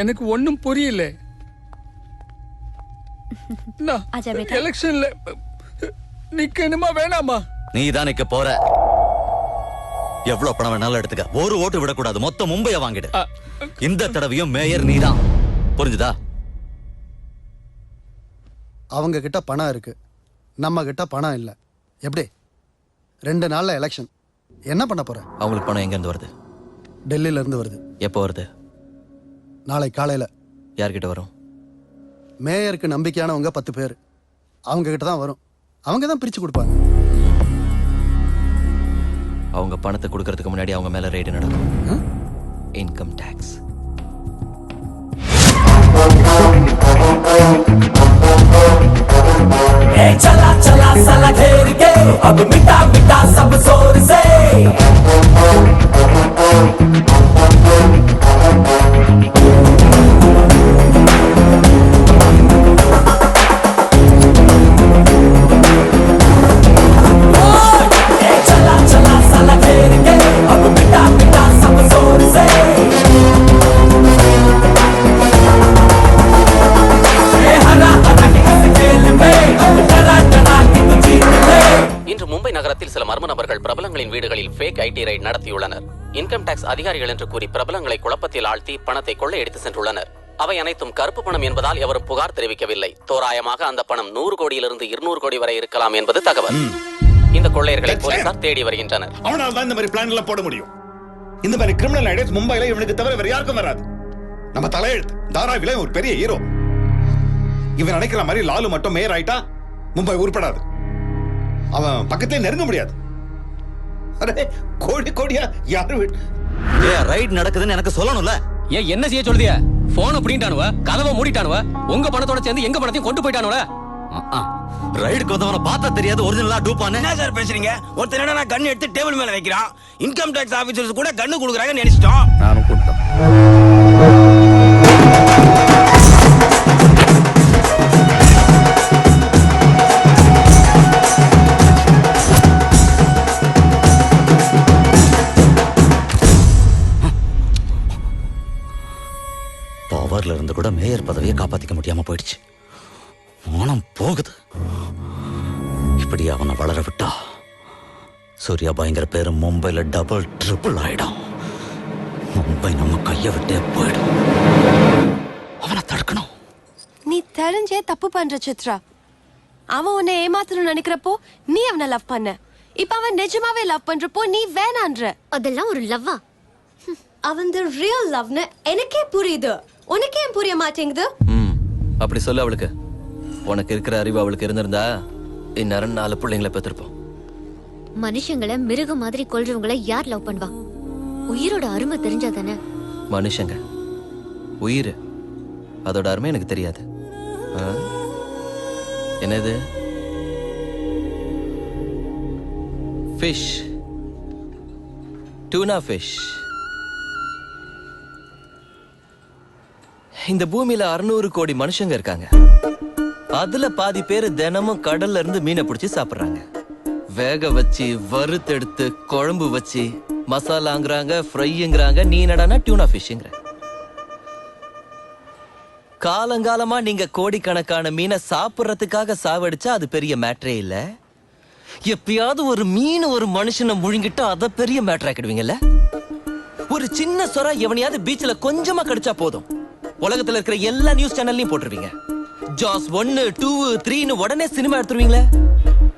எனக்கு ஒன்னும் புரியல. எலெக்ஷன்ல நிக்கணுமா வேணாமா? நீ தான் நிக்க போற. எவ்வளவு பணம் வேணாலும் எடுத்துக்க, ஒரு ஓட்டு விடக்கூடாது. மொத்தம் மும்பைய வாங்கிடு. இந்த தடவையும் மேயர் நீதான். புரிஞ்சுதா? அவங்க கிட்ட பணம் இருக்கு, நம்ம கிட்ட பணம் இல்ல. எப்படி 2 நாள்ல எலெக்ஷன், என்ன பண்ண போற? அவங்களுக்கு பணம் எங்க இருந்து வருது? டெல்லியில இருந்து வருது. எப்போ வருது? நாளை காலையில. யார்கிட்ட வரும்? மேயருக்கு நம்பிக்கையானவங்க 10 பேர், அவங்க கிட்ட தான் வரும். அவங்க தான் பிரிச்சு கொடுப்பாங்க. அவங்க பணத்தை கொடுக்கறதுக்கு முன்னாடி அவங்க மேல ரெய்டு நடக்கும். Income tax. चला चला साला घेर के अब मिटा मिटा सब जोर से चला चला साला घेर के अब मिटा मिटा सब जोर से இன்று மும்பை நகரத்தில் சில மர்ம நபர்கள் பிரபலங்களின் வீடுகளில் ஃபேக் ஐடி ரைட் நடத்தியுள்ளனர். இன்கம் டாக்ஸ் அதிகாரிகள் என்று கூறி பிரபலங்களை குழப்பத்தில் ஆழ்த்தி பணத்தை கொள்ளையடித்து சென்றுள்ளனர். அவை அனைத்தும் கருப்பு பணம் என்பதால் எவரும் புகார் தெரிவிக்கவில்லை. தோராயமாக அந்த பணம் 100 கோடியிலிருந்து 200 கோடி வரை இருக்கலாம் என்பது தகவல். இந்த கொள்ளையர்களை போலீசார் தேடி வருகின்றனர். அவனால் தான் இந்த மாதிரி பிளான் எல்லாம் போட முடியும். இந்த மாதிரி கிரிமினல் ஐடியாஸ் மும்பைல இவனுக்கு தவிர வேற யாருக்கும் வராது. நம்ம தலையெழுத்து தாராவில ஒரு பெரிய ஹீரோ. இவன் நினைக்கிற மாதிரி லாலு மட்டும் மேயர் ஆயிட்டா மும்பை உருப்படாது. அவன் பக்கத்திலே நெருங்க முடியாது. அரே கோடி கோடியா யாரு ரைட் நடக்குதுன்னு எனக்கு சொல்லணும்ல. ஏன் என்ன செய்ய சொல்லுதியா? போன் அப்படின்ட்டானுவ, கதவை மூடிட்டானுவ, உங்க பணத்தோட சேர்ந்து எங்க பணத்தையும் கொண்டு போயிட்டானுவ. ரைடுக்கு வந்தவன பார்த்தா தெரியாது ஒரிஜினலா டூப்பானே. என்ன சார் பேசுறீங்க? ஒருத்தர் என்னன்னா கன் எடுத்து டேபிள் மேல வைக்கிறான். இன்கம் டாக்ஸ் ஆபீசர்ஸ் கூட கன்னு கொடுக்குறாங்கன்னு நினைச்சிட்டோம். நானும் கொடுத்தேன். பவர்ல இருந்து கூட மேயர் பதவியை காப்பாத்திக்க முடியாம போயிடுச்சு. மனம் போகுது. இப்படி அவனை வளர விட்டா சூர்யா பயங்கர பேரு மும்பைல டபுள் ட்ரிபிள் ஆயிடும். மும்பை நம்ம கைய விட்டே போயிடும். அவனை தடுக்கணும். நீ தெரிஞ்சே தப்பு பண்ற சித்ரா. அவன் உன்னை ஏமாத்தணும்னு நினைக்கிறப்போ நீ அவனை லவ் பண்ண. இப்ப அவன் நிஜமாவே லவ் பண்றப்போ நீ வேணான்ற. அதெல்லாம் ஒரு லவ்வா? அவன் ரியல் லவ்னு எனக்கே புரியுது. உனக்கு ஏன் புரிய மாட்டேங்குது? அப்படி சொல்ல அவளுக்கு. உனக்கு இருக்கிற அறிவு அவளுக்கு இருந்திருந்தா இந்நேரம் 4 பிள்ளைங்களை பெற்றிருப்போம். மனுஷங்களை மிருகம் மாதிரி கொல்றவங்களை யார் லவ் பண்ணுவா? உயிரோட அருமை தெரிஞ்சாதானே. மனுஷங்க உயிர், அதோட அருமை எனக்கு தெரியாது. என்னது? ஃபிஷ், டூனா ஃபிஷ். இந்த பூமியில 600 கோடி மனுஷங்க இருக்காங்க. அதுல பாதி பேரு தினமும் கடல்ல இருந்து மீனை பிடிச்சி சாப்பிடுறாங்க. வேக வச்சு வறுத்தெடுத்து குழம்பு வச்சு மசாலாங்கிறாங்க, ஃப்ரைங்கிறாங்க. நீ என்னடானா டியூனா ஃபிஷ்ங்கிற. காலங்காலமா நீங்க கோடிக்கணக்கான மீனை சாப்பிடுறதுக்காக சாவடிச்சா அது பெரிய மேட்டரே இல்ல. எப்பயாவது ஒரு மீன் ஒரு மனுஷனை முழுங்கிட்டா அத பெரிய மேட்டர் ஆக்கிடுவீங்கல்ல. ஒரு சின்ன சொரா எவனையாவது பீச்ல கொஞ்சமா கடிச்சா போதும், உலகத்துல இருக்கிற எல்லா நியூஸ் சேனல்லையும் போட்டுருவீங்க. ஜாஸ் 1, 2, 3ன்னு உடனே சினிமா எடுத்துருவீங்களே.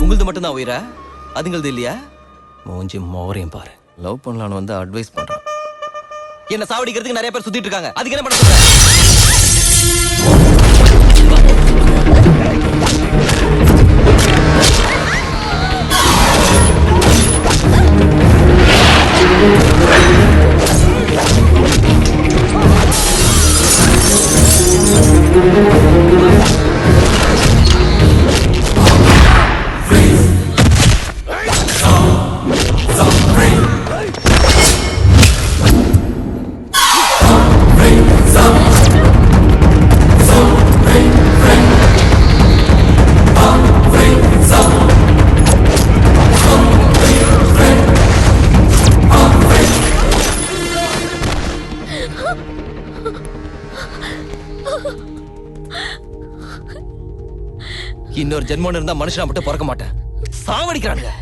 உங்களது மட்டும் தான் உயிரா? அதுங்களது இல்லையா? மூஞ்சி மோரையும் பாரு. லவ் பண்ணலான்னு வந்து அட்வைஸ் பண்றான். என்ன சாவடிக்கிறதுக்கு நிறைய பேர் சுத்திட்டு இருக்காங்க. அதுக்கு என்ன பண்ண சொல்ற? இன்னொரு ஜென்மம் இருந்தா மனுஷனா மட்டும் பிறக்க மாட்டேன். சாவடிக்கிறானுங்க.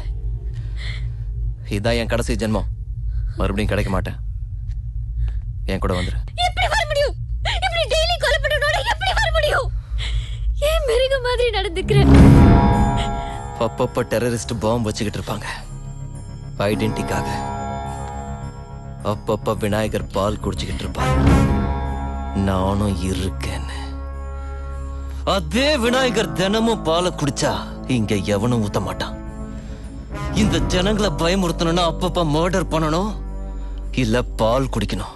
இதான் என் கடைசி ஜென்மம். மறுபடியும் கிடைக்க மாட்டேன். என் கூட வந்துரு. எப்படி வர முடியும்? இப்படி டெய்லி கொலை பண்ணனோட எப்படி வர முடியும்? ஏன் மிருக மாதிரி நடந்துக்கிறேன்? அப்பப்ப டெரரிஸ்ட் பாம்பு வச்சுக்கிட்டு இருப்பாங்க ஐடென்டிக்காக. அப்பப்ப விநாயகர் பால் குடிச்சுக்கிட்டு இருப்பாங்க. நானும் இருக்கேன்னு. அதே விநாயகர் தினமும் பாலை குடிச்சா இங்க எவனும் ஊத்த மாட்டான். இந்த ஜனங்களை பயமுறுத்தணும்னா அப்பப்ப மர்டர் பண்ணணும், இல்ல பால் குடிக்கணும்.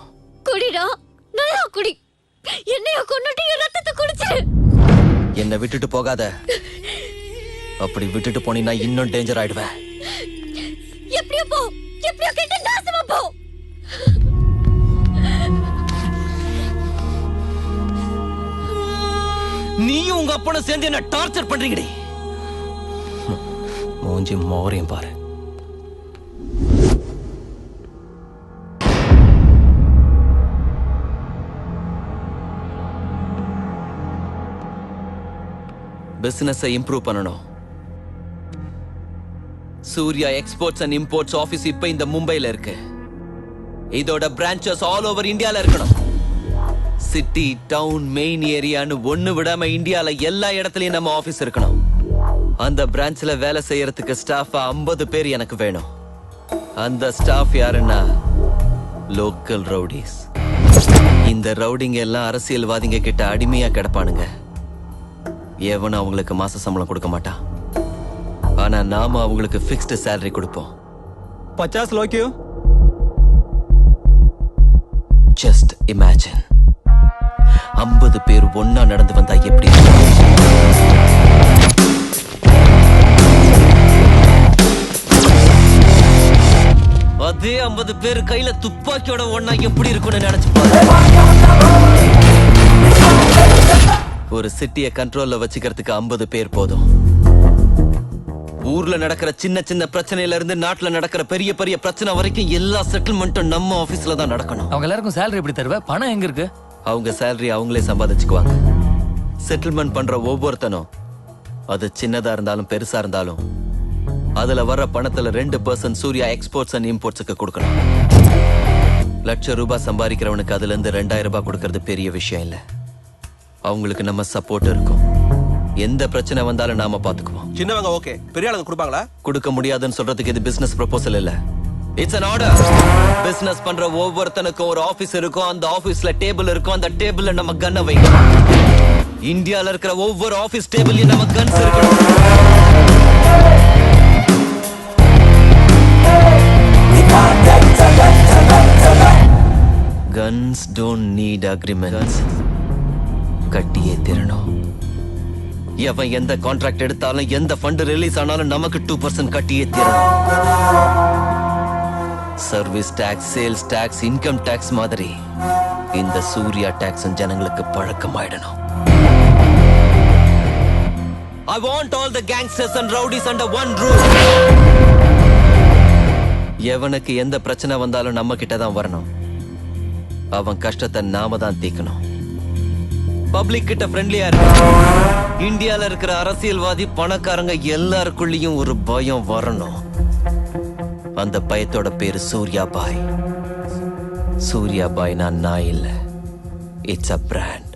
குடிடா, நல்லா குடி. என்னைய கொன்னுட்டு என் ரத்தத்தை குடிச்சிரு. என்னை விட்டுட்டு போகாத. அப்படி விட்டுட்டு போனீன்னா இன்னும் டேஞ்சர் ஆயிடுவேன். எப்படியோ போ, எப்படியோ கெட்ட நாசமா போ. நீயும் உங்க அப்பனை சேர்ந்து என்ன டார்ச்சர் பண்றீங்கடி. மூஞ்சி மோரையும் பாரு. பிசினஸை இம்ப்ரூவ் பண்ணணும். Surya exports and imports office இப்ப இந்த மும்பைல இருக்கு. இதோட பிரான்ச்சஸ் ஆல் ஓவர் இந்தியால இருக்கணும். சிட்டி, டவுன், மெயின் ஏரியான்னு ஒண்ணு விடாம இந்தியால எல்லா இடத்துலயும் நம்ம ஆபீஸ் இருக்கணும். அந்த பிரான்ச்ல வேலை செய்யறதுக்கு ஸ்டாஃப் 50 பேர் எனக்கு வேணும். அந்த ஸ்டாஃப் யாருன்னா லோக்கல் ரவுடிஸ். இந்த ரவுடிங்க எல்லாம் அரசியல்வாதிங்க கிட்ட அடிமையா கிடப்பானுங்க. எவனும் அவங்களுக்கு மாச சம்பளம் கொடுக்க மாட்டான். ஆனா நாம அவங்களுக்கு ஃபிக்ஸ்டு சேலரி கொடுப்போம். 50 லோக்கியோ. ஜஸ்ட் இமேஜின் 50 பேர் ஒன்னா நடந்து வந்தா எப்படி இருக்கும்? அதே 50 பேர் கையில துப்பாக்கியோட ஒன்னா எப்படி இருக்கும்னு நினைச்சு பாரு. ஒரு சிட்டியை கண்ட்ரோல்ல வச்சுக்கிறதுக்கு 50 பேர் போதும். ஊர்ல நடக்கிற சின்ன சின்ன பிரச்சனையில இருந்து நாட்டுல நடக்கிற பெரிய பெரிய பிரச்சனை வரைக்கும் எல்லா செட்டில்மெண்ட்டும் நம்ம ஆபீஸ்ல தான் நடக்கணும். அவங்க எல்லாருக்கும் சேலரி எப்படி தருவ? பணம் எங்க இருக்கு? அவங்க சேலரி அவங்களே சம்பாதிச்சுக்குவாங்க. செட்டில்மெண்ட் பண்ற ஒவ்வொருத்தனும், அது சின்னதா இருந்தாலும் பெருசா இருந்தாலும், அதுல வர்ற பணத்துல 2% சூர்யா எக்ஸ்போர்ட்ஸ் அண்ட் இம்போர்ட்ஸுக்கு கொடுக்கணும். ₹1,00,000 சம்பாதிக்கிறவனுக்கு அதுல இருந்து 2,000 ரூபாய் கொடுக்கறது பெரிய விஷயம் இல்ல. அவங்களுக்கு நம்ம சப்போர்ட் இருக்கும். எந்த பிரச்சனை வந்தாலும் நாம பாத்துக்குவோம். சின்னவங்க ஓகே, பெரிய ஆளுங்க கொடுப்பாங்களா? கொடுக்க முடியாதுன்னு சொல்றதுக்கு இது பிசினஸ் ப்ரொபோசல் இல்ல. It's an order. பிசினஸ் பண்ற ஒவ்வொருத்தனுக்கும் ஒரு ஆபீஸ் இருக்கும். அந்த ஆபீஸ்ல டேபிள் இருக்கும். அந்த டேபிள்ல நம்ம கன்னை வைக்கணும். இந்தியால இருக்கிற ஒவ்வொரு ஆபீஸ் டேபிள்லயும் நம்ம கன்ஸ் இருக்கணும். Guns don't need agreements. கட்டியே தீரணும். எவன் எந்த கான்ட்ராக்ட் எடுத்தாலும், எந்த ஃபண்ட் ரிலீஸ் ஆனாலும் நமக்கு 2% கட்டியே தீரணும். Service tax, sales tax, income tax மாதிரி இந்த சூர்யா டாக்ஸ் ஜனங்களுக்கு பழக்கமாயிடணும். I want all the gangsters and rowdies under one roof. எவனுக்கு எந்த பிரச்சனை வந்தாலும் நம்ம கிட்ட தான் வரணும். அவன் கஷ்டத்தை நாம தான் தீக்கணும். பப்ளிக் கிட்ட ஃப்ரெண்ட்லியா இருக்கு. இந்தியால இருக்கிற அரசியல்வாதி, பணக்காரங்க எல்லாருக்குள்ளயும் ஒரு பயம் வரணும். அந்த பயத்தோட பேரு சூர்யா பாய். சூர்யா பாய் நான் இல்ல, இட்ஸ் அ பிராண்ட்.